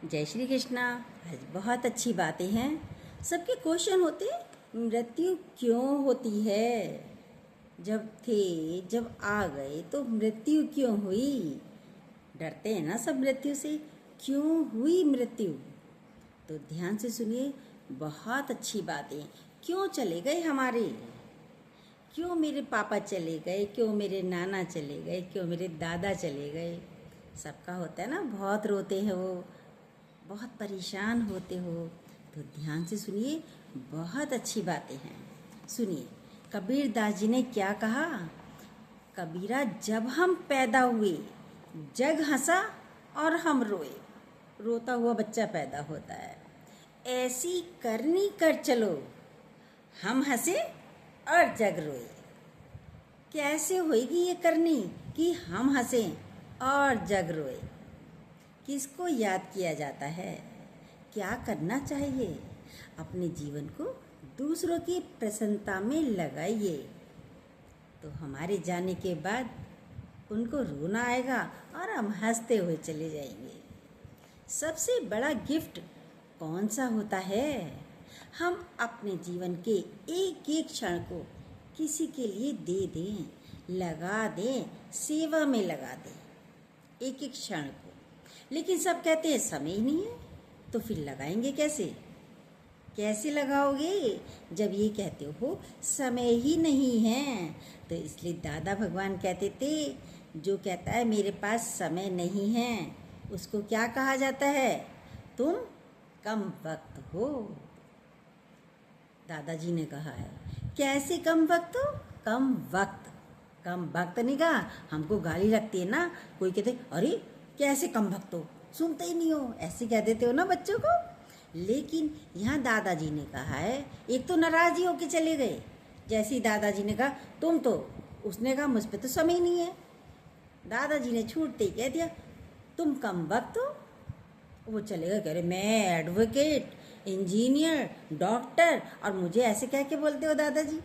जय श्री कृष्णा। आज बहुत अच्छी बातें हैं। सबके क्वेश्चन होते मृत्यु क्यों होती है, जब थे जब आ गए तो मृत्यु क्यों हुई। डरते हैं ना सब मृत्यु से, क्यों हुई मृत्यु। तो ध्यान से सुनिए, बहुत अच्छी बातें। क्यों चले गए हमारे, क्यों मेरे पापा चले गए, क्यों मेरे नाना चले गए, क्यों मेरे दादा चले गए। सबका होता है ना, बहुत रोते हैं वो, बहुत परेशान होते हो। तो ध्यान से सुनिए, बहुत अच्छी बातें हैं। सुनिए, कबीर दास जी ने क्या कहा। कबीरा, जब हम पैदा हुए जग हंसा और हम रोए। रोता हुआ बच्चा पैदा होता है। ऐसी करनी कर चलो, हम हंसे और जग रोए। कैसे होएगी ये करनी कि हम हंसें और जग रोए। किसको याद किया जाता है, क्या करना चाहिए। अपने जीवन को दूसरों की प्रसन्नता में लगाइए, तो हमारे जाने के बाद उनको रोना आएगा और हम हंसते हुए चले जाएंगे। सबसे बड़ा गिफ्ट कौन सा होता है। हम अपने जीवन के एक एक क्षण को किसी के लिए दे दें, लगा दें, सेवा में लगा दें एक एक क्षण को। लेकिन सब कहते हैं समय ही नहीं है, तो फिर लगाएंगे कैसे। कैसे लगाओगे जब ये कहते हो समय ही नहीं है। तो इसलिए दादा भगवान कहते थे, जो कहता है मेरे पास समय नहीं है, उसको क्या कहा जाता है, तुम कम वक्त हो। दादाजी ने कहा है। कैसे कम वक्त हो, कम वक्त। कम वक्त नहीं कहा, हमको गाली लगती है ना, कोई कहते अरे कैसे कम वक्त हो, सुनते ही नहीं हो, ऐसे कह देते हो ना बच्चों को। लेकिन यहाँ दादाजी ने कहा है, एक तो नाराज ही होके चले गए। जैसे ही दादाजी ने कहा तुम तो, उसने कहा मुझ पे तो समय ही नहीं है। दादाजी ने छूटते ही कह दिया तुम कम वक्त हो। वो चले गए, कह रहे मैं एडवोकेट, इंजीनियर, डॉक्टर, और मुझे ऐसे कह के बोलते हो दादाजी।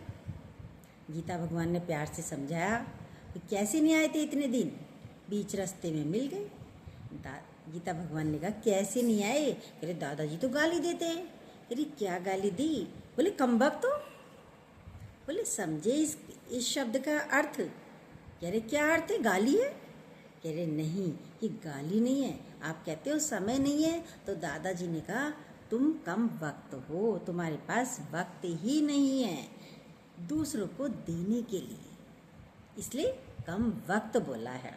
गीता भगवान ने प्यार से समझाया कि कैसे नहीं आए थे इतने दिन, बीच रास्ते में मिल गए। गीता भगवान ने कहा कैसे नहीं आए। कह रहे दादाजी तो गाली देते हैं। कह रही क्या गाली दी। बोले कम वक्त हो। बोले समझे इस शब्द का अर्थ। कह रहे क्या अर्थ है, गाली है। कह रहे नहीं, ये गाली नहीं है, आप कहते हो समय नहीं है। तो दादाजी ने कहा तुम कम वक्त हो, तुम्हारे पास वक्त ही नहीं है दूसरों को देने के लिए, इसलिए कम वक्त बोला है।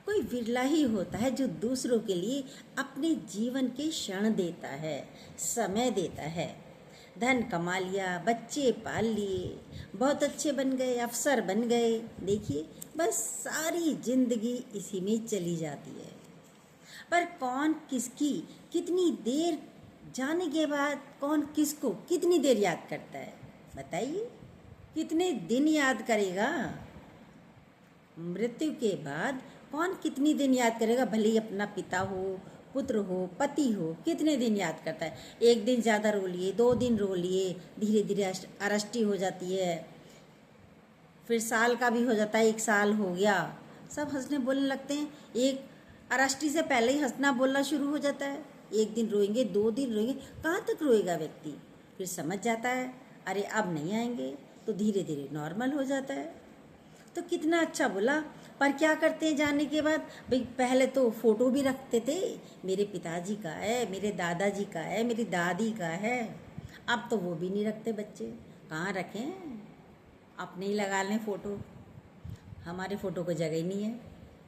कोई विरला ही होता है जो दूसरों के लिए अपने जीवन के क्षण देता है, समय देता है। धन कमा लिया, बच्चे पाल लिए, बहुत अच्छे बन गए, अफसर बन गए, देखिए बस सारी जिंदगी इसी में चली जाती है। पर कौन किसकी कितनी देर जाने के बाद कौन किसको कितनी देर याद करता है, बताइए। कितने दिन याद करेगा। मृत्यु के बाद कौन कितनी दिन याद करेगा। भले ही अपना पिता हो, पुत्र हो, पति हो, कितने दिन याद करता है। एक दिन ज़्यादा रो लिए, 2 दिन रो लिए, धीरे धीरे अरेस्टी हो जाती है, फिर साल का भी हो जाता है, 1 साल हो गया, सब हंसने बोलने लगते हैं। एक अरेस्टी से पहले ही हंसना बोलना शुरू हो जाता है। 1 दिन रोएंगे, 2 दिन रोएंगे, कहाँ तक रोएगा व्यक्ति। फिर समझ जाता है अरे अब नहीं आएंगे, तो धीरे धीरे नॉर्मल हो जाता है। तो कितना अच्छा बोला। पर क्या करते हैं जाने के बाद, भाई पहले तो फोटो भी रखते थे, मेरे पिताजी का है, मेरे दादाजी का है, मेरी दादी का है। अब तो वो भी नहीं रखते बच्चे, कहाँ रखें, अपने ही लगा लें फ़ोटो। हमारे फ़ोटो को जगह ही नहीं है,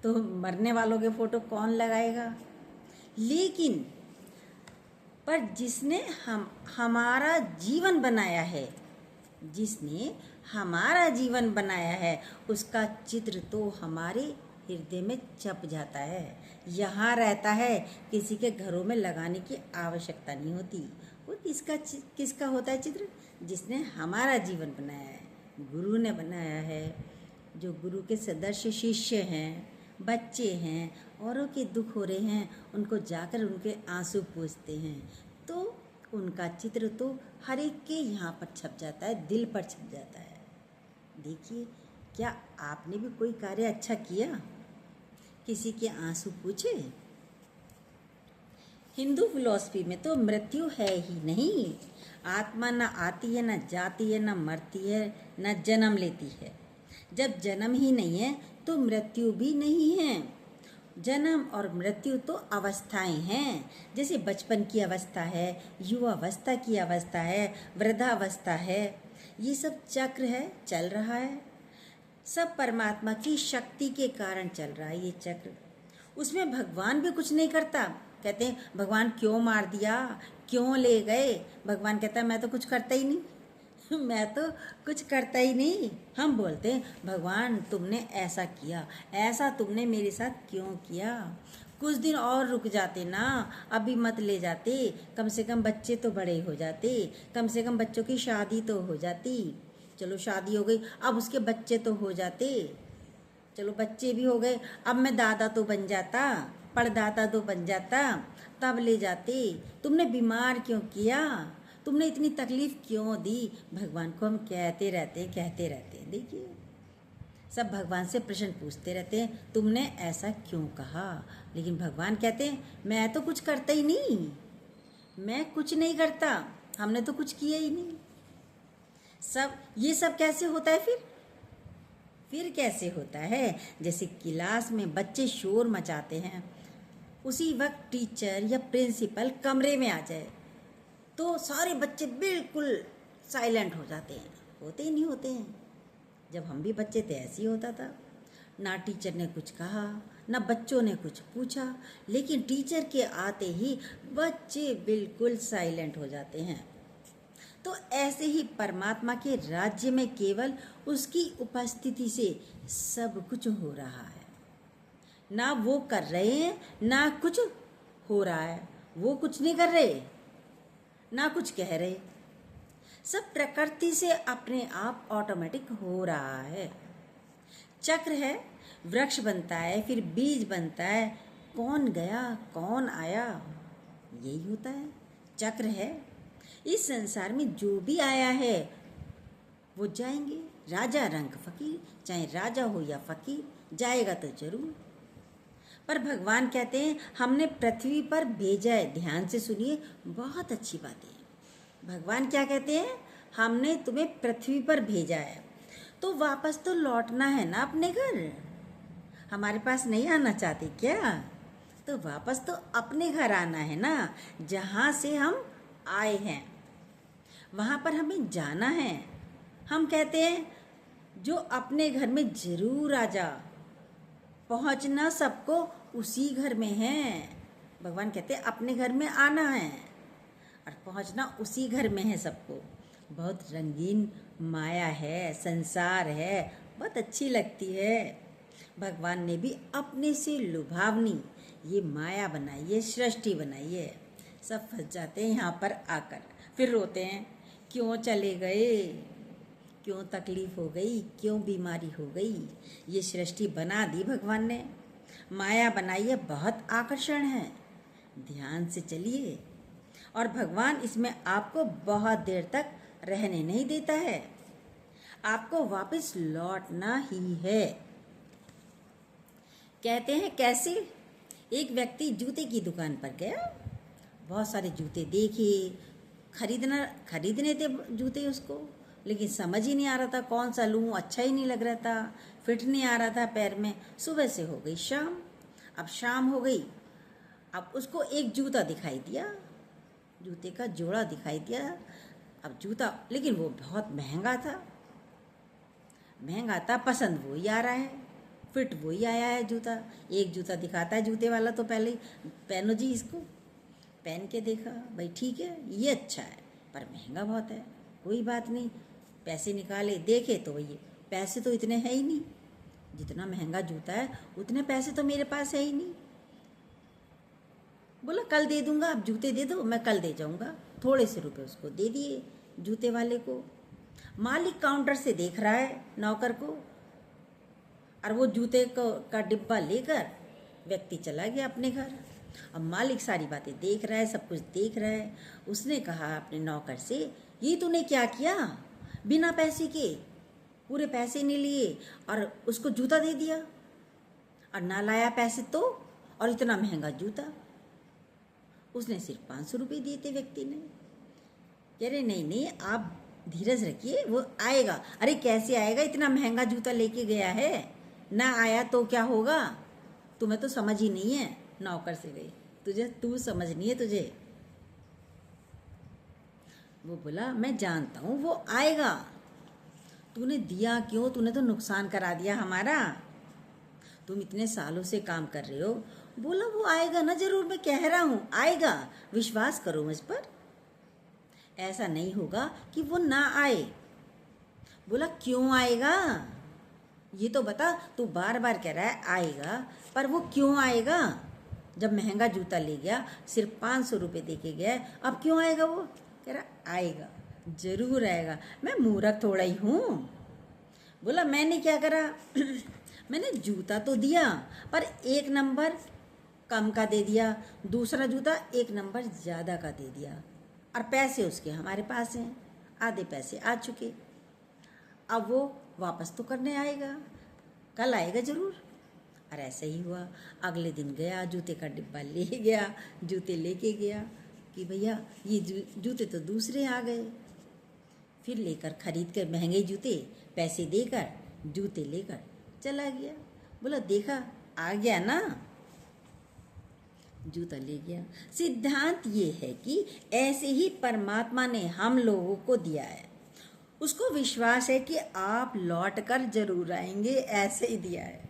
तो मरने वालों के फ़ोटो कौन लगाएगा। लेकिन पर जिसने हमारा जीवन बनाया है, जिसने हमारा जीवन बनाया है, उसका चित्र तो हमारे हृदय में छप जाता है, यहाँ रहता है, किसी के घरों में लगाने की आवश्यकता नहीं होती। वो किसका होता है चित्र, जिसने हमारा जीवन बनाया है, गुरु ने बनाया है। जो गुरु के सदस्य शिष्य हैं, बच्चे हैं, औरों के दुख हो रहे हैं, उनको जाकर उनके आंसू पूछते हैं, तो उनका चित्र तो हर एक के यहाँ पर छप जाता है, दिल पर छप जाता है। देखिए, क्या आपने भी कोई कार्य अच्छा किया, किसी के आंसू पूछे। हिंदू फिलॉसफी में तो मृत्यु है ही नहीं। आत्मा न आती है, न जाती है, न मरती है, न जन्म लेती है। जब जन्म ही नहीं है तो मृत्यु भी नहीं है। जन्म और मृत्यु तो अवस्थाएं हैं, जैसे बचपन की अवस्था है, युवावस्था की अवस्था है, वृद्धावस्था है। ये सब चक्र है, चल रहा है। सब परमात्मा की शक्ति के कारण चल रहा है ये चक्र। उसमें भगवान भी कुछ नहीं करता। कहते हैं भगवान क्यों मार दिया, क्यों ले गए। भगवान कहता है मैं तो कुछ करता ही नहीं मैं तो कुछ करता ही नहीं। हम बोलते हैं भगवान तुमने ऐसा किया, ऐसा तुमने मेरे साथ क्यों किया। कुछ दिन और रुक जाते ना, अभी मत ले जाते। कम से कम बच्चे तो बड़े हो जाते, कम से कम बच्चों की शादी तो हो जाती। चलो शादी हो गई, अब उसके बच्चे तो हो जाते। चलो बच्चे भी हो गए, अब मैं दादा तो बन जाता, परदादा तो बन जाता, तब ले जाते। तुमने बीमार क्यों किया, तुमने इतनी तकलीफ क्यों दी। भगवान को हम कहते रहते हैं। देखिए सब भगवान से प्रश्न पूछते रहते हैं, तुमने ऐसा क्यों कहा। लेकिन भगवान कहते हैं मैं तो कुछ करता ही नहीं, मैं कुछ नहीं करता, हमने तो कुछ किया ही नहीं। ये सब कैसे होता है फिर कैसे होता है। जैसे क्लास में बच्चे शोर मचाते हैं, उसी वक्त टीचर या प्रिंसिपल कमरे में आ जाए तो सारे बच्चे बिल्कुल साइलेंट हो जाते हैं। होते ही नहीं होते हैं। जब हम भी बच्चे थे ऐसे ही होता था। ना टीचर ने कुछ कहा, ना बच्चों ने कुछ पूछा, लेकिन टीचर के आते ही बच्चे बिल्कुल साइलेंट हो जाते हैं। तो ऐसे ही परमात्मा के राज्य में केवल उसकी उपस्थिति से सब कुछ हो रहा है। ना वो कर रहे हैं, ना कुछ हो रहा है। वो कुछ नहीं कर रहे, ना कुछ कह रहे। सब प्रकृति से अपने आप ऑटोमेटिक हो रहा है। चक्र है, वृक्ष बनता है, फिर बीज बनता है, कौन गया कौन आया, यही होता है। चक्र है। इस संसार में जो भी आया है वो जाएंगे। राजा रंग फकीर, चाहे राजा हो या फकीर, जाएगा तो जरूर। पर भगवान कहते हैं हमने पृथ्वी पर भेजा है। ध्यान से सुनिए, बहुत अच्छी बात है। भगवान क्या कहते हैं, हमने तुम्हें पृथ्वी पर भेजा है तो वापस तो लौटना है ना अपने घर। हमारे पास नहीं आना चाहते क्या, तो वापस तो अपने घर आना है ना, जहाँ से हम आए हैं वहाँ पर हमें जाना है। हम कहते हैं जो अपने घर में जरूर आ जा, पहुँचना सबको उसी घर में है। भगवान कहते हैं अपने घर में आना है और पहुँचना उसी घर में है सबको। बहुत रंगीन माया है, संसार है, बहुत अच्छी लगती है। भगवान ने भी अपने से लुभावनी ये माया बनाई है, सृष्टि बनाई है। सब फंस जाते हैं यहाँ पर आकर, फिर रोते हैं क्यों चले गए, क्यों तकलीफ हो गई, क्यों बीमारी हो गई। ये सृष्टि बना दी भगवान ने, माया बनाई है, बहुत आकर्षण है। ध्यान से चलिए, और भगवान इसमें आपको बहुत देर तक रहने नहीं देता है। आपको वापस लौटना ही है। कहते हैं कैसे, एक व्यक्ति जूते की दुकान पर गया, बहुत सारे जूते देखे, खरीदने थे जूते उसको, लेकिन समझ ही नहीं आ रहा था कौन सा लूँ, अच्छा ही नहीं लग रहा था, फिट नहीं आ रहा था पैर में। सुबह से हो गई शाम, अब शाम हो गई, अब उसको एक जूता दिखाई दिया, जूते का जोड़ा दिखाई दिया। अब जूता, लेकिन वो बहुत महंगा था, पसंद वो ही आ रहा है, फिट वो ही आया है जूता। एक जूता दिखाता है जूते वाला तो पहले पहनो जी, इसको पहन के देखा, भाई ठीक है ये अच्छा है, पर महंगा बहुत है। कोई बात नहीं, पैसे निकाले, देखे तो ये पैसे तो इतने है ही नहीं, जितना महंगा जूता है उतने पैसे तो मेरे पास है ही नहीं। बोला कल दे दूंगा, आप जूते दे दो, मैं कल दे जाऊंगा। थोड़े से रुपए उसको दे दिए जूते वाले को। मालिक काउंटर से देख रहा है नौकर को, और वो जूते का डिब्बा लेकर व्यक्ति चला गया अपने घर। अब मालिक सारी बातें देख रहा है, सब कुछ देख रहा है। उसने कहा अपने नौकर से, ये तूने क्या किया, बिना पैसे के, पूरे पैसे नहीं लिए और उसको जूता दे दिया, और ना लाया पैसे तो, और इतना महंगा जूता। उसने सिर्फ 500 रुपये दिए थे व्यक्ति ने। कह रहे नहीं नहीं, आप धीरज रखिए, वो आएगा। अरे कैसे आएगा, इतना महंगा जूता लेके गया है, ना आया तो क्या होगा? तुम्हें तो समझ ही नहीं है, नौकर से गई, तू समझ नहीं है तुझे। वो बोला मैं जानता हूँ वो आएगा, तूने दिया क्यों? तूने तो नुकसान करा दिया हमारा, तुम इतने सालों से काम कर रहे हो। बोला वो आएगा ना, जरूर, मैं कह रहा हूँ आएगा, विश्वास करो मुझ पर। ऐसा नहीं होगा कि वो ना आए। बोला क्यों आएगा, ये तो बता, तू बार बार कह रहा है आएगा, पर वो क्यों आएगा? जब महंगा जूता ले गया, सिर्फ 500 रुपये दे के गया, अब क्यों आएगा? वो कह रहा आएगा, जरूर आएगा, मैं मूर्ख थोड़ा ही हूँ। बोला मैंने क्या करा मैंने जूता तो दिया, पर 1 नंबर कम का दे दिया, दूसरा जूता 1 नंबर ज़्यादा का दे दिया, और पैसे उसके हमारे पास हैं, आधे पैसे आ चुके। अब वो वापस तो करने आएगा, कल आएगा जरूर। और ऐसा ही हुआ। अगले दिन गया, जूते का डिब्बा ले गया, जूते लेके गया कि भैया ये जूते तो दूसरे आ गए। फिर लेकर खरीद कर महंगे जूते, पैसे देकर जूते लेकर चला गया। बोला देखा आ गया ना, जूता ले गया। सिद्धांत ये है कि ऐसे ही परमात्मा ने हम लोगों को दिया है, उसको विश्वास है कि आप लौट कर जरूर आएंगे, ऐसे ही दिया है,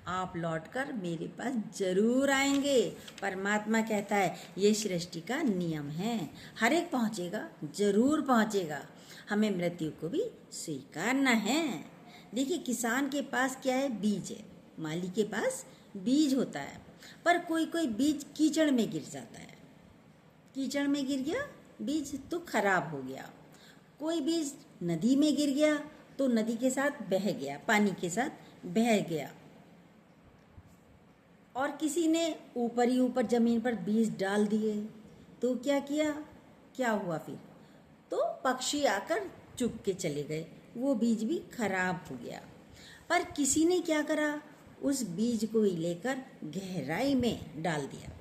आप लौटकर मेरे पास जरूर आएंगे। परमात्मा कहता है ये सृष्टि का नियम है, हर एक पहुँचेगा, जरूर पहुँचेगा, हमें मृत्यु को भी स्वीकारना है। देखिए किसान के पास क्या है, बीज है, माली के पास बीज होता है, पर कोई कोई बीज कीचड़ में गिर जाता है, कीचड़ में गिर गया बीज तो खराब हो गया। कोई बीज नदी में गिर गया तो नदी के साथ बह गया, पानी के साथ बह गया। और किसी ने ऊपर ही ऊपर जमीन पर बीज डाल दिए तो क्या किया, क्या हुआ फिर? तो पक्षी आकर चुग के चले गए, वो बीज भी खराब हो गया। पर किसी ने क्या करा, उस बीज को ही लेकर गहराई में डाल दिया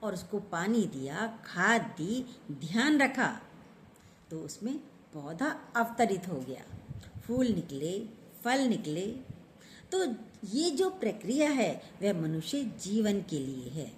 और उसको पानी दिया, खाद दी, ध्यान रखा, तो उसमें पौधा अवतरित हो गया, फूल निकले, फल निकले। तो ये जो प्रक्रिया है वह मनुष्य जीवन के लिए है।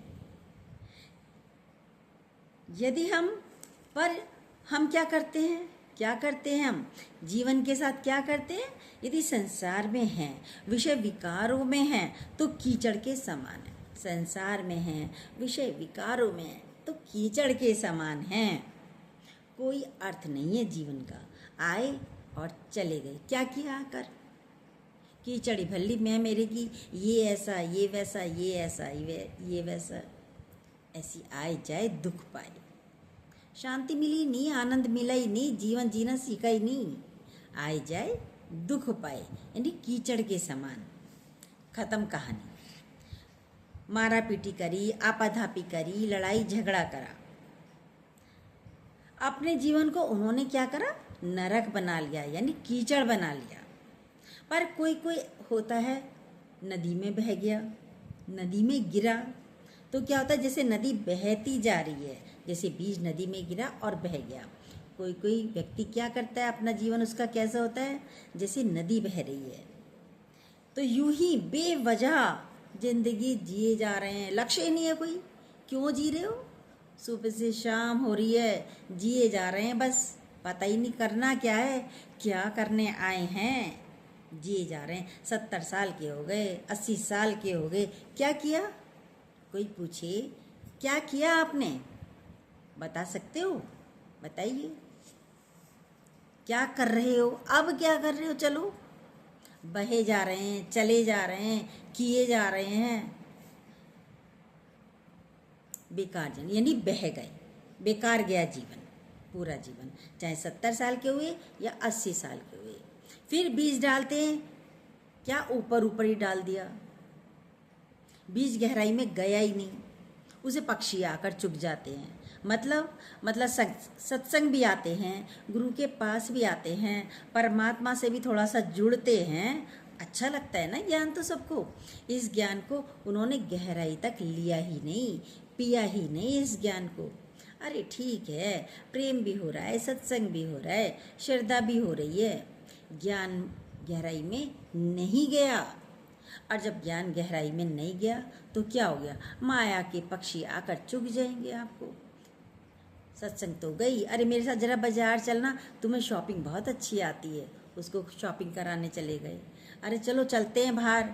यदि हम क्या करते हैं, हम जीवन के साथ क्या करते हैं? यदि संसार में हैं, विषय विकारों में हैं, तो कीचड़ के समान है। संसार में हैं, विषय विकारों में हैं, तो कीचड़ के समान हैं। कोई अर्थ नहीं है जीवन का, आए और चले गए, क्या किया आकर? कीचड़ी भल्ली मैं मेरे की, ये ऐसा, ये वैसा, ये ऐसा, ये वैसा, ऐसी आए जाए दुख पाए, शांति मिली नहीं, आनंद मिला ही नहीं, जीवन जीना सीखा ही नहीं, आए जाए दुख पाए, यानी कीचड़ के समान। खत्म कहानी। मारा पीटी करी, आपाधापी करी, लड़ाई झगड़ा करा, अपने जीवन को उन्होंने क्या करा, नरक बना लिया, यानी कीचड़ बना लिया। पर कोई कोई होता है नदी में बह गया, नदी में गिरा, तो क्या होता है, जैसे नदी बहती जा रही है, जैसे बीज नदी में गिरा और बह गया। कोई कोई व्यक्ति क्या करता है, अपना जीवन उसका कैसा होता है, जैसे नदी बह रही है। तो यूं ही बेवजह जिंदगी जिए जा रहे हैं, लक्ष्य ही नहीं है कोई, क्यों जी रहे हो? सुबह से शाम हो रही है, जिए जा रहे हैं, बस पता ही नहीं करना क्या है, क्या करने आए हैं, जिए जा रहे हैं। 70 साल के हो गए, 80 साल के हो गए, क्या किया? कोई पूछे क्या किया आपने, बता सकते हो? बताइए क्या कर रहे हो, अब क्या कर रहे हो? चलो, बहे जा रहे हैं, चले जा रहे हैं, किए जा रहे हैं, बेकार जन, यानी बह गए, बेकार गया जीवन, पूरा जीवन, चाहे 70 साल के हुए या 80 साल के हुए। फिर बीज डालते हैं, क्या ऊपर ऊपर ही डाल दिया, बीज गहराई में गया ही नहीं, उसे पक्षी आकर चुग जाते हैं। मतलब सत्संग भी आते हैं, गुरु के पास भी आते हैं, परमात्मा से भी थोड़ा सा जुड़ते हैं, अच्छा लगता है ना ज्ञान तो सबको। इस ज्ञान को उन्होंने गहराई तक लिया ही नहीं, पिया ही नहीं इस ज्ञान को। अरे ठीक है, प्रेम भी हो रहा है, सत्संग भी हो रहा है, श्रद्धा भी हो रही है, ज्ञान गहराई में नहीं गया। और जब ज्ञान गहराई में नहीं गया तो क्या हो गया? माया के पक्षी आकर चुग जाएंगे आपको। सत्संग तो गई, अरे मेरे साथ जरा बाजार चलना, तुम्हें शॉपिंग बहुत अच्छी आती है, उसको शॉपिंग कराने चले गए। अरे चलो चलते हैं बाहर,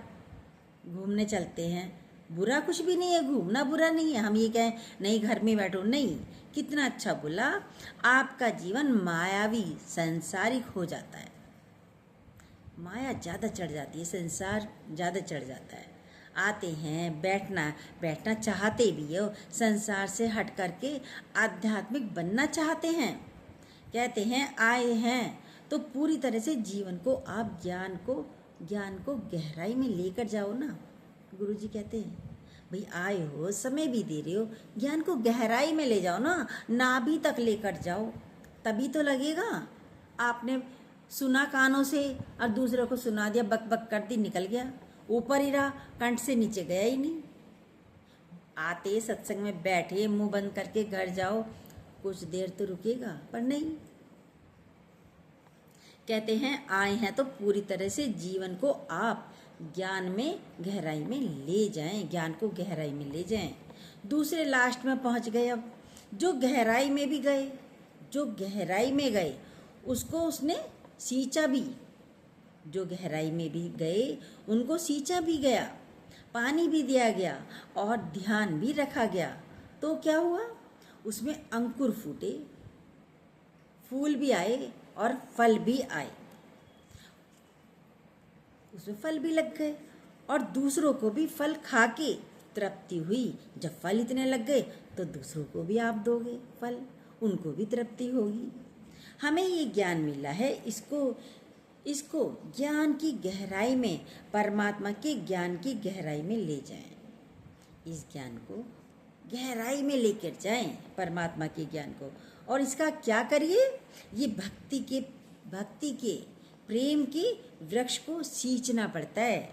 घूमने चलते हैं। बुरा कुछ भी नहीं है, घूमना बुरा नहीं है। हम ये कहें नहीं घर में बैठो, नहीं, कितना अच्छा बोला। आपका जीवन मायावी संसारिक हो जाता है, माया ज़्यादा चढ़ जाती है, संसार ज़्यादा चढ़ जाता है। आते हैं, बैठना चाहते भी हो, संसार से हट करके आध्यात्मिक बनना चाहते हैं। कहते हैं आए हैं तो पूरी तरह से जीवन को आप ज्ञान को गहराई में लेकर जाओ ना। गुरुजी कहते हैं भाई आए हो, समय भी दे रहे हो, ज्ञान को गहराई में ले जाओ ना, नाभि तक लेकर जाओ, तभी तो लगेगा। आपने सुना कानों से और दूसरों को सुना दिया, बक बक कर दी, निकल गया, ऊपर ही रहा, कंठ से नीचे गया ही नहीं। आते सत्संग में बैठे, मुंह बंद करके घर जाओ, कुछ देर तो रुकेगा, पर नहीं। कहते हैं आए हैं तो पूरी तरह से जीवन को आप ज्ञान में गहराई में ले जाएं, ज्ञान को गहराई में ले जाएं। दूसरे लास्ट में पहुंच गए। अब जो गहराई में भी गए, जो गहराई में गए उसको उसने सींचा भी, जो गहराई में भी गए उनको सींचा भी गया, पानी भी दिया गया और ध्यान भी रखा गया। तो क्या हुआ? उसमें अंकुर फूटे, फूल भी आए और फल भी आए, उसमें फल भी लग गए और दूसरों को भी फल खा के तृप्ति हुई। जब फल इतने लग गए तो दूसरों को भी आप दोगे फल, उनको भी तृप्ति होगी। हमें ये ज्ञान मिला है, इसको ज्ञान की गहराई में, परमात्मा के ज्ञान की गहराई में ले जाएं। इस ज्ञान को गहराई में लेकर जाएं, परमात्मा के ज्ञान को। और इसका क्या करिए? ये भक्ति के प्रेम के वृक्ष को सींचना पड़ता है,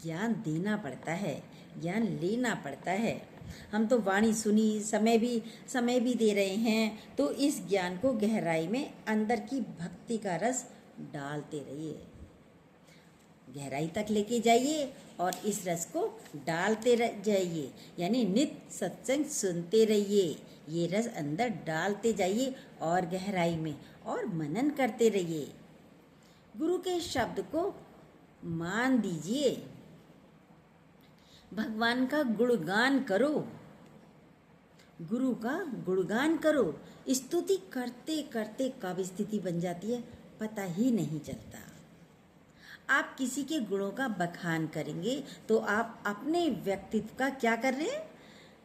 ज्ञान देना पड़ता है, ज्ञान लेना पड़ता है। हम तो वाणी सुनी, समय भी दे रहे हैं, तो इस ज्ञान को गहराई में अंदर की भक्ति का रस डालते रहिए, गहराई तक लेके जाइए और इस रस को डालते जाइए। यानी नित्य सत्संग सुनते रहिए, ये रस अंदर डालते जाइए और गहराई में, और मनन करते रहिए। गुरु के शब्द को मान दीजिए, भगवान का गुणगान करो, गुरु का गुणगान करो। स्तुति करते करते कब स्थिति बन जाती है पता ही नहीं चलता। आप किसी के गुणों का बखान करेंगे तो आप अपने व्यक्तित्व का क्या कर रहे हैं?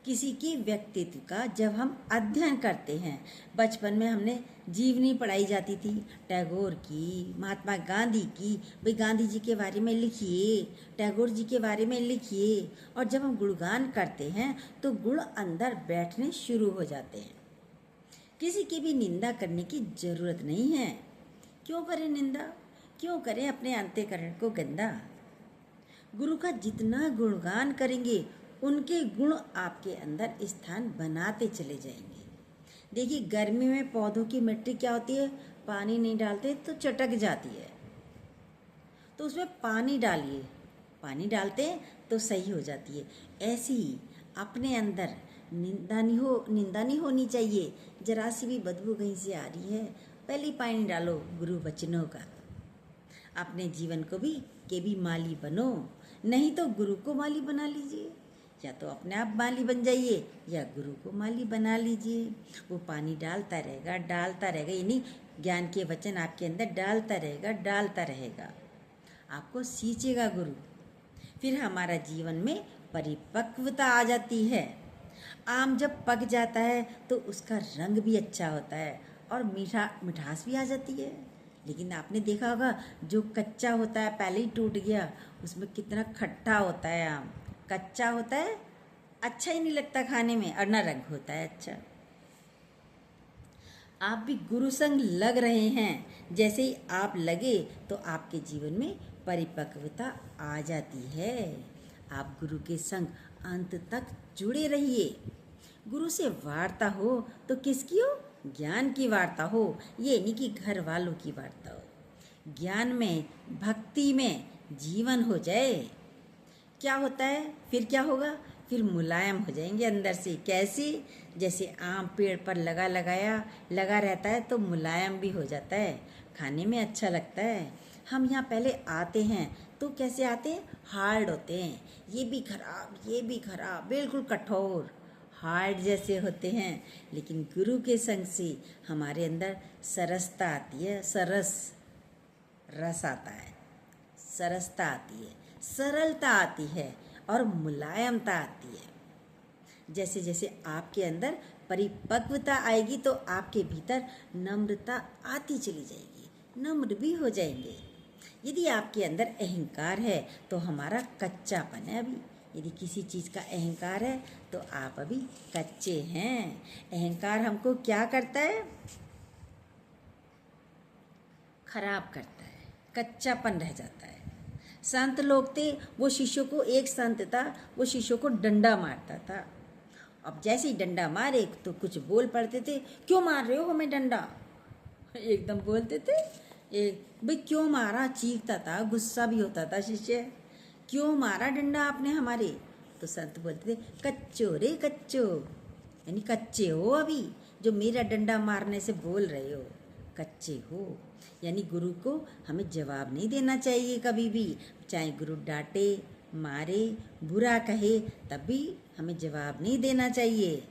किसी के व्यक्तित्व का जब हम अध्ययन करते हैं, बचपन में हमने जीवनी पढ़ाई जाती थी, टैगोर की, महात्मा गांधी की, भाई गांधी जी के बारे में लिखिए, टैगोर जी के बारे में लिखिए। और जब हम गुणगान करते हैं तो गुण अंदर बैठने शुरू हो जाते हैं। किसी की भी निंदा करने की जरूरत नहीं है। क्यों करें निंदा? क्यों करें अपने अंतःकरण को गंदा? गुरु का जितना गुणगान करेंगे उनके गुण आपके अंदर स्थान बनाते चले जाएंगे। देखिए गर्मी में पौधों की मिट्टी क्या होती है, पानी नहीं डालते तो चटक जाती है, तो उसमें पानी डालिए, पानी डालते हैं तो सही हो जाती है। ऐसे ही अपने अंदर निंदा नहीं होनी चाहिए। जरा सी भी बदबू कहीं से आ रही है, पहले ही पानी डालो गुरु वचनों का। अपने जीवन को भी माली बनो, नहीं तो गुरु को माली बना लीजिए। या तो अपने आप माली बन जाइए या गुरु को माली बना लीजिए। वो पानी डालता रहेगा, यानी ज्ञान के वचन आपके अंदर डालता रहेगा, आपको सींचेगा गुरु। फिर हमारा जीवन में परिपक्वता आ जाती है। आम जब पक जाता है तो उसका रंग भी अच्छा होता है और मिठास भी आ जाती है। लेकिन आपने देखा होगा जो कच्चा होता है, पहले ही टूट गया, उसमें कितना खट्टा होता है आम। कच्चा होता है, अच्छा ही नहीं लगता खाने में, और ना रंग होता है अच्छा। आप भी गुरु संग लग रहे हैं, जैसे ही आप लगे तो आपके जीवन में परिपक्वता आ जाती है। आप गुरु के संग अंत तक जुड़े रहिए। गुरु से वार्ता हो तो किसकी हो? ज्ञान की वार्ता हो, ये नहीं कि घर वालों की वार्ता हो। ज्ञान में, भक्ति में जीवन हो जाए, क्या होता है? फिर क्या होगा? फिर मुलायम हो जाएंगे अंदर से। कैसे? जैसे आम पेड़ पर लगा रहता है तो मुलायम भी हो जाता है, खाने में अच्छा लगता है। हम यहाँ पहले आते हैं तो कैसे आते हैं? हार्ड होते हैं, ये भी खराब, बिल्कुल कठोर हार्ड जैसे होते हैं। लेकिन गुरु के संग से हमारे अंदर सरसता आती है, रस आता है, सरसता आती है, सरलता आती है और मुलायमता आती है। जैसे जैसे आपके अंदर परिपक्वता आएगी तो आपके भीतर नम्रता आती चली जाएगी, नम्र भी हो जाएंगे। यदि आपके अंदर अहंकार है तो हमारा कच्चापन है अभी। यदि किसी चीज़ का अहंकार है तो आप अभी कच्चे हैं। अहंकार हमको क्या करता है? खराब करता है, कच्चापन रह जाता है। संत लोग थे, वो शिष्यों को, एक संत था, वो शिष्यों को डंडा मारता था। अब जैसे ही डंडा मारे तो कुछ बोल पड़ते थे, क्यों मार रहे हो हमें डंडा? एकदम बोलते थे, एक भाई क्यों मारा, चीखता था, गुस्सा भी होता था शिष्य, क्यों मारा डंडा आपने हमारे? तो संत बोलते थे, कच्चो रे कच्चो, यानी कच्चे हो अभी, जो मेरा डंडा मारने से बोल रहे हो, कच्चे हो। यानी गुरु को हमें जवाब नहीं देना चाहिए कभी भी, चाहे गुरु डांटे, मारे, बुरा कहे, तब भी हमें जवाब नहीं देना चाहिए।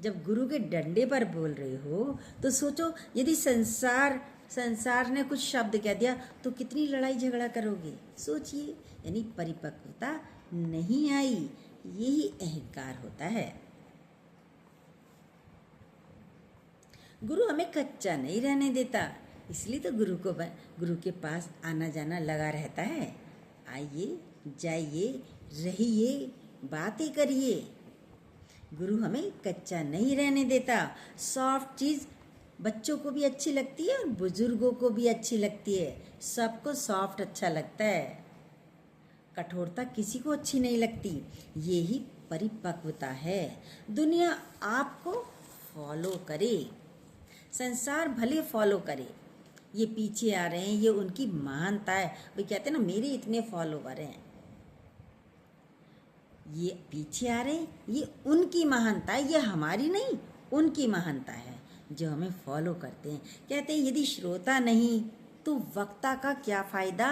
जब गुरु के डंडे पर बोल रहे हो तो सोचो, यदि संसार ने कुछ शब्द कह दिया तो कितनी लड़ाई झगड़ा करोगे, सोचिए। यानी परिपक्वता नहीं आई, यही अहंकार होता है। गुरु हमें कच्चा नहीं रहने देता, इसलिए तो गुरु के पास आना जाना लगा रहता है। आइए, जाइए, रहिए, बातें करिए। गुरु हमें कच्चा नहीं रहने देता। सॉफ्ट चीज़ बच्चों को भी अच्छी लगती है और बुजुर्गों को भी अच्छी लगती है। सबको सॉफ्ट अच्छा लगता है, कठोरता किसी को अच्छी नहीं लगती। यही परिपक्वता है। दुनिया आपको फॉलो करे, संसार भले फॉलो करे, ये पीछे आ रहे हैं, ये उनकी महानता है। वो कहते हैं ना, मेरे इतने फॉलोवर हैं, ये पीछे आ रहे हैं, ये उनकी महानता है, ये हमारी नहीं, उनकी महानता है जो हमें फॉलो करते हैं। कहते हैं यदि श्रोता नहीं तो वक्ता का क्या फ़ायदा?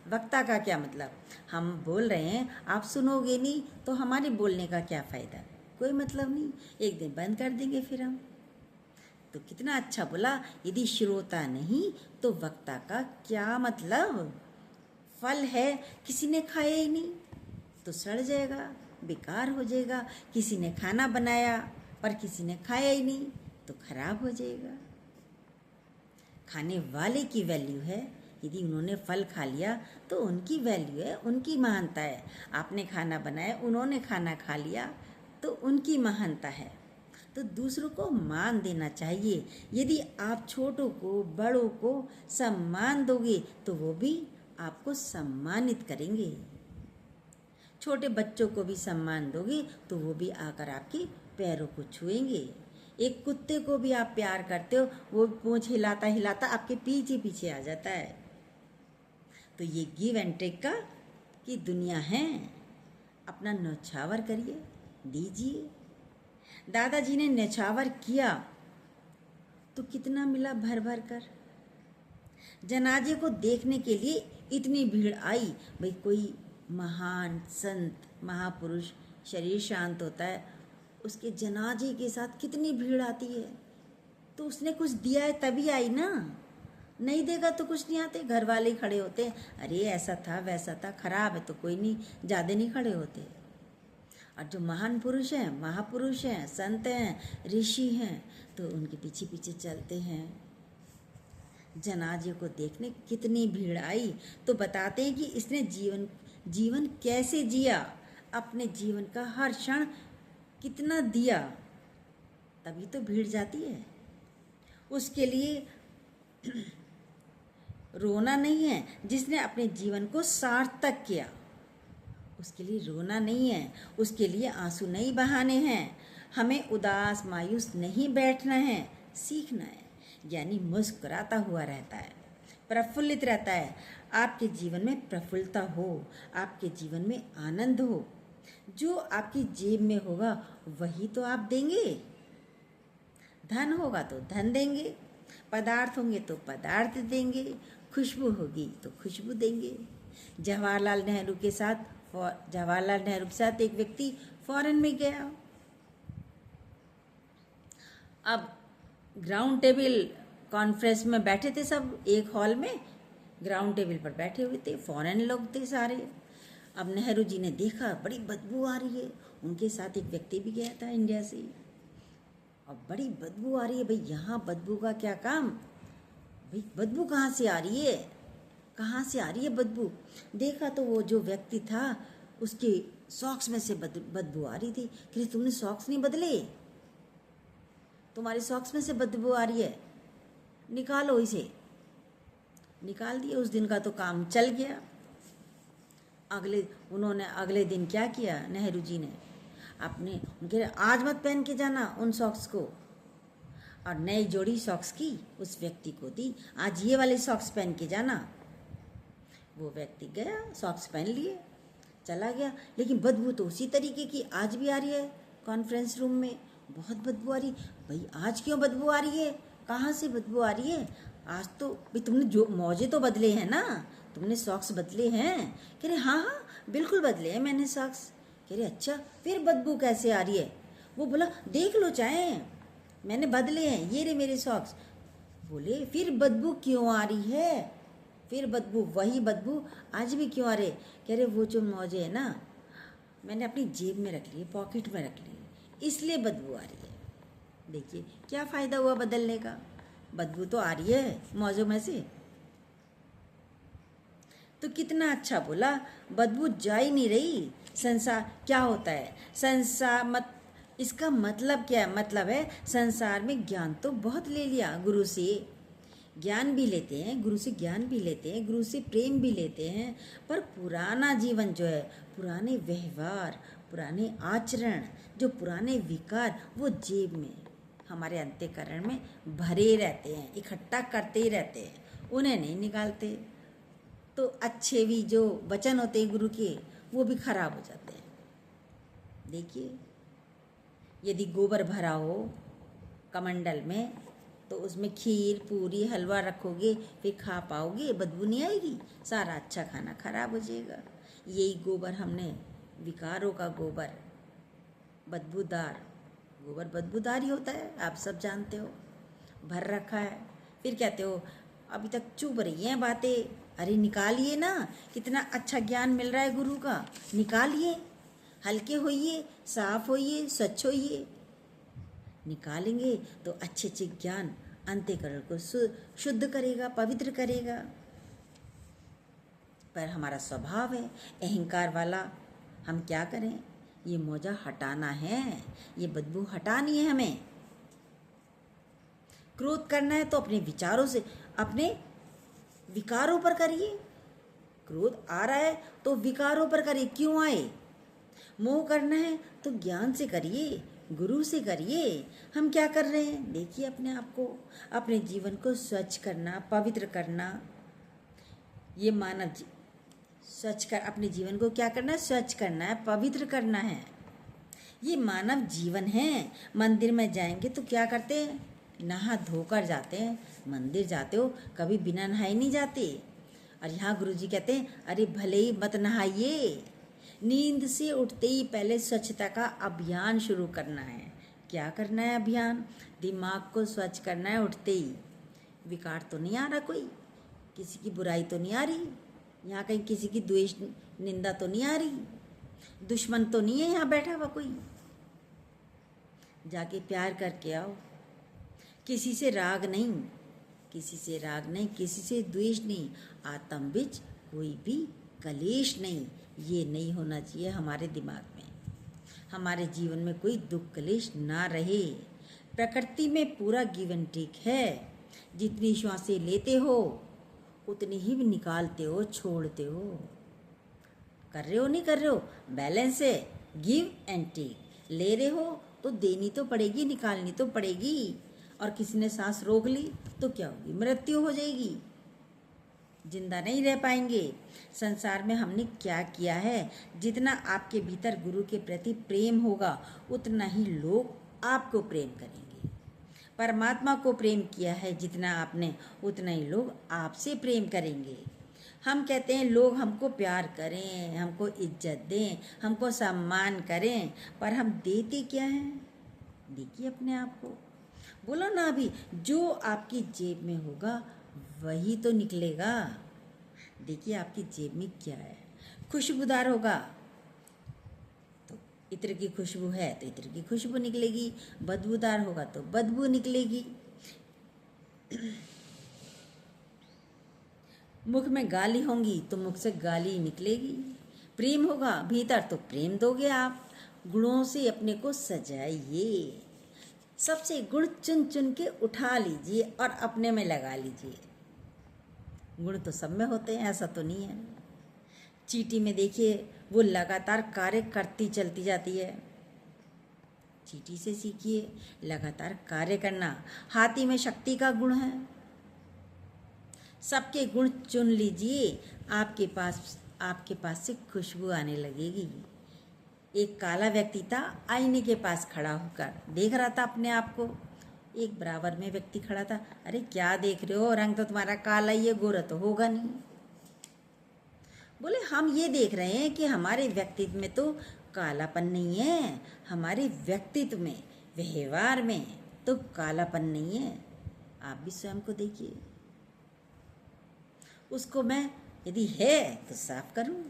वक्ता का क्या मतलब? हम बोल रहे हैं, आप सुनोगे नहीं तो हमारे बोलने का क्या फ़ायदा? कोई मतलब नहीं, एक दिन बंद कर देंगे फिर हम। तो कितना अच्छा बोला, यदि श्रोता नहीं तो वक्ता का क्या मतलब? फल है, किसी ने खाया ही नहीं तो सड़ जाएगा, बेकार हो जाएगा। किसी ने खाना बनाया पर किसी ने खाया ही नहीं तो खराब हो जाएगा। खाने वाले की वैल्यू है, यदि उन्होंने फल खा लिया तो उनकी वैल्यू है, उनकी महानता है। आपने खाना बनाया, उन्होंने खाना खा लिया तो उनकी महानता है। तो दूसरों को मान देना चाहिए। यदि आप छोटों को, बड़ों को सम्मान दोगे तो वो भी आपको सम्मानित करेंगे। छोटे बच्चों को भी सम्मान दोगे तो वो भी आकर आपके पैरों को छुएंगे। एक कुत्ते को भी आप प्यार करते हो, वो पूंछ हिलाता हिलाता आपके पीछे पीछे आ जाता है। तो ये गिव एंड टेक का की दुनिया है। अपना न्यौछावर करिए, दीजिए। दादाजी ने न्यौछावर किया तो कितना मिला भर भर कर। जनाजे को देखने के लिए इतनी भीड़ आई। भाई कोई महान संत, महापुरुष, शरीर शांत होता है, उसके जनाजे के साथ कितनी भीड़ आती है। तो उसने कुछ दिया है तभी आई ना, नहीं देगा तो कुछ नहीं आते। घर वाले ही खड़े होते, अरे ऐसा था वैसा था, खराब है तो कोई नहीं, ज़्यादा नहीं खड़े होते। और जो महान पुरुष हैं, महापुरुष हैं, संत हैं, ऋषि हैं, तो उनके पीछे पीछे चलते हैं। जनाजे को देखने कितनी भीड़ आई। तो बताते हैं कि इसने जीवन कैसे जिया, अपने जीवन का हर क्षण कितना दिया, तभी तो भीड़ जाती है। उसके लिए रोना नहीं है जिसने अपने जीवन को सार्थक किया, उसके लिए रोना नहीं है, उसके लिए आंसू नहीं बहाने हैं। हमें उदास मायूस नहीं बैठना है, सीखना है। यानी मुस्कुराता हुआ रहता है, प्रफुल्लित रहता है। आपके जीवन में प्रफुल्लता हो, आपके जीवन में आनंद हो। जो आपकी जेब में होगा वही तो आप देंगे। धन होगा तो धन देंगे, पदार्थ होंगे तो पदार्थ देंगे, खुशबू होगी तो खुशबू देंगे। जवाहरलाल नेहरू के साथ एक व्यक्ति फॉरेन में गया। अब ग्राउंड टेबल कॉन्फ्रेंस में बैठे थे सब, एक हॉल में ग्राउंड टेबल पर बैठे हुए थे, फॉरेन लोग थे सारे। अब नेहरू जी ने देखा बड़ी बदबू आ रही है, उनके साथ एक व्यक्ति भी गया था इंडिया से। अब बड़ी बदबू आ रही है, भाई यहाँ बदबू का क्या काम, भाई बदबू कहाँ से आ रही है, कहाँ से आ रही है बदबू। देखा तो वो जो व्यक्ति था उसके सॉक्स में से बदबू आ रही थी। कि तुमने सॉक्स नहीं बदले, तुम्हारे सॉक्स में से बदबू आ रही है, निकालो इसे। निकाल दिए। उस दिन का तो काम चल गया। उन्होंने अगले दिन क्या किया, नेहरू जी ने उनके आज मत पहन के जाना उन सॉक्स को, और नई जोड़ी सॉक्स की उस व्यक्ति को दी, आज ये वाले सॉक्स पहन के जाना। वो व्यक्ति गया, सॉक्स पहन लिए, चला गया। लेकिन बदबू तो उसी तरीके की आज भी आ रही है। कॉन्फ्रेंस रूम में बहुत बदबू आ रही। भाई आज क्यों बदबू आ रही है, कहाँ से बदबू आ रही है? आज तो भाई तुमने जो मोजे तो बदले हैं ना, तुमने सॉक्स बदले हैं? कह रहे हाँ हाँ बिल्कुल बदले हैं मैंने सॉक्स। कह रहे अच्छा फिर बदबू कैसे आ रही है? वो बोला देख लो चाहे, मैंने बदले हैं, ये रे मेरे सॉक्स। बोले फिर बदबू क्यों आ रही है? फिर बदबू, वही बदबू आज भी क्यों आ रहे? कह रहे वो जो मोजे है ना, मैंने अपनी जेब में रख लिए, पॉकेट में रख लिए, इसलिए बदबू आ रही है। देखिए क्या फ़ायदा हुआ बदलने का, बदबू तो आ रही है मौजों में से। तो कितना अच्छा बोला, बदबू जा ही नहीं रही। संसार क्या होता है, इसका मतलब क्या है? मतलब है संसार में ज्ञान तो बहुत ले लिया, गुरु से ज्ञान भी लेते हैं, गुरु से ज्ञान भी लेते हैं, गुरु से प्रेम भी लेते हैं, पर पुराना जीवन जो है, पुराने व्यवहार, पुराने आचरण, जो पुराने विकार, वो जेब में हमारे अंतःकरण में भरे रहते हैं, इकट्ठा करते ही रहते हैं, उन्हें नहीं निकालते। तो अच्छे भी जो वचन होते हैं गुरु के, वो भी खराब हो जाते हैं। देखिए यदि गोबर भरा हो कमंडल में, तो उसमें खीर पूरी हलवा रखोगे, फिर खा पाओगे? बदबू नहीं आएगी, सारा अच्छा खाना खराब हो जाएगा। यही गोबर हमने, विकारों का गोबर, बदबूदार गोबर बदबूदार ही होता है, आप सब जानते हो, भर रखा है। फिर कहते हो अभी तक चुप रही हैं बातें, अरे निकालिए ना, कितना अच्छा ज्ञान मिल रहा है गुरु का, निकालिए, हल्के होइए, साफ होइए, स्वच्छ होइए। निकालेंगे तो अच्छे अच्छे ज्ञान अंतःकरण को शुद्ध करेगा, पवित्र करेगा। पर हमारा स्वभाव है अहंकार वाला, हम क्या करें? ये मोजा हटाना है, ये बदबू हटानी है हमें। क्रोध करना है तो अपने विचारों से, अपने विकारों पर करिए। क्रोध आ रहा है तो विकारों पर करिए, क्यों आए? मोह करना है तो ज्ञान से करिए, गुरु से करिए। हम क्या कर रहे हैं? देखिए अपने आप को, अपने जीवन को स्वच्छ करना, पवित्र करना। ये अपने जीवन को क्या करना है? स्वच्छ करना है, पवित्र करना है। ये मानव जीवन है। मंदिर में जाएंगे तो क्या करते हैं? नहा धोकर जाते हैं। मंदिर जाते हो कभी बिना नहाए नहीं जाते। और यहाँ गुरुजी कहते हैं अरे भले ही मत नहाइए, नींद से उठते ही पहले स्वच्छता का अभियान शुरू करना है। क्या करना है अभियान? दिमाग को स्वच्छ करना है उठते ही। विकार तो नहीं आ रहा, कोई किसी की बुराई तो नहीं आ रही, यहाँ कहीं किसी की द्वेष निंदा तो नहीं आ रही, दुश्मन तो नहीं है यहाँ बैठा हुआ कोई। जाके प्यार करके आओ, किसी से राग नहीं, किसी से राग नहीं, किसी से द्वेष नहीं, आत्म बीच कोई भी कलेश नहीं। ये नहीं होना चाहिए हमारे दिमाग में। हमारे जीवन में कोई दुख कलेश ना रहे। प्रकृति में पूरा गिव एंड टेक है। जितनी श्वासें लेते हो उतनी ही निकालते हो, छोड़ते हो। कर रहे हो नहीं कर रहे हो, बैलेंस है, गिव एंड टेक। ले रहे हो तो देनी तो पड़ेगी, निकालनी तो पड़ेगी। और किसी ने सांस रोक ली तो क्या होगी? मृत्यु हो जाएगी, जिंदा नहीं रह पाएंगे। संसार में हमने क्या किया है? जितना आपके भीतर गुरु के प्रति प्रेम होगा उतना ही लोग आपको प्रेम करेंगे। परमात्मा को प्रेम किया है जितना आपने, उतना ही लोग आपसे प्रेम करेंगे। हम कहते हैं लोग हमको प्यार करें, हमको इज्जत दें, हमको सम्मान करें, पर हम देते क्या हैं? देखिए अपने आप को। बोलो ना अभी, जो आपकी जेब में होगा वही तो निकलेगा। देखिए आपकी जेब में क्या है। खुशबूदार होगा तो इत्र की खुशबू है तो इत्र की खुशबू निकलेगी, बदबूदार होगा तो बदबू निकलेगी। मुख में गाली होंगी तो मुख से गाली निकलेगी। प्रेम होगा भीतर तो प्रेम दोगे आप। गुणों से अपने को सजाइए, सबसे गुण चुन चुन के उठा लीजिए और अपने में लगा लीजिए। गुण तो सब में होते हैं, ऐसा तो नहीं है। चींटी में देखिए वो लगातार कार्य करती चलती जाती है। चींटी से सीखिए लगातार कार्य करना। हाथी में शक्ति का गुण है। सबके गुण चुन लीजिए, आपके पास से खुशबू आने लगेगी। एक काला व्यक्ति था, आईने के पास खड़ा होकर देख रहा था अपने आप को। एक बराबर में व्यक्ति खड़ा था। अरे क्या देख रहे हो, रंग तो तुम्हारा काला ही है, गोरा तो होगा नहीं। बोले हम ये देख रहे हैं कि हमारे व्यक्तित्व में तो कालापन नहीं है, हमारे व्यक्तित्व में, व्यवहार में तो कालापन नहीं है। आप भी स्वयं को देखिए। उसको मैं यदि है तो साफ करूं।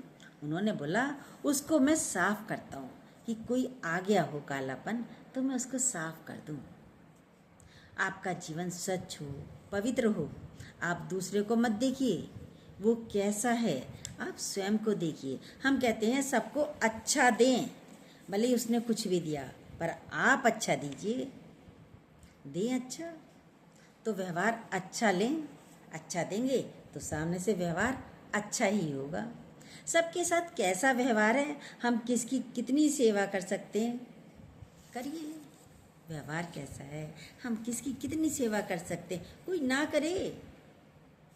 उन्होंने बोला उसको मैं साफ करता हूं कि कोई आ गया हो कालापन तो मैं उसको साफ कर दूं। आपका जीवन स्वच्छ हो, पवित्र हो। आप दूसरे को मत देखिए वो कैसा है, आप स्वयं को देखिए। हम कहते हैं सबको अच्छा दें, भले ही उसने कुछ भी दिया, पर आप अच्छा दीजिए। दें अच्छा तो व्यवहार अच्छा लें। अच्छा देंगे तो सामने से व्यवहार अच्छा ही होगा। सबके साथ कैसा व्यवहार है, हम किसकी कितनी सेवा कर सकते हैं, करिए। व्यवहार कैसा है, हम किसकी कितनी सेवा कर सकते हैं, कोई ना करे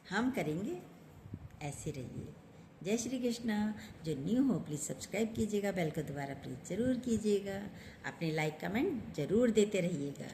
हम करेंगे। ऐसे रहिए। जय श्री कृष्णा। जो न्यू हो प्लीज़ सब्सक्राइब कीजिएगा, बेल को दोबारा प्लीज़ ज़रूर कीजिएगा। अपने लाइक कमेंट ज़रूर देते रहिएगा।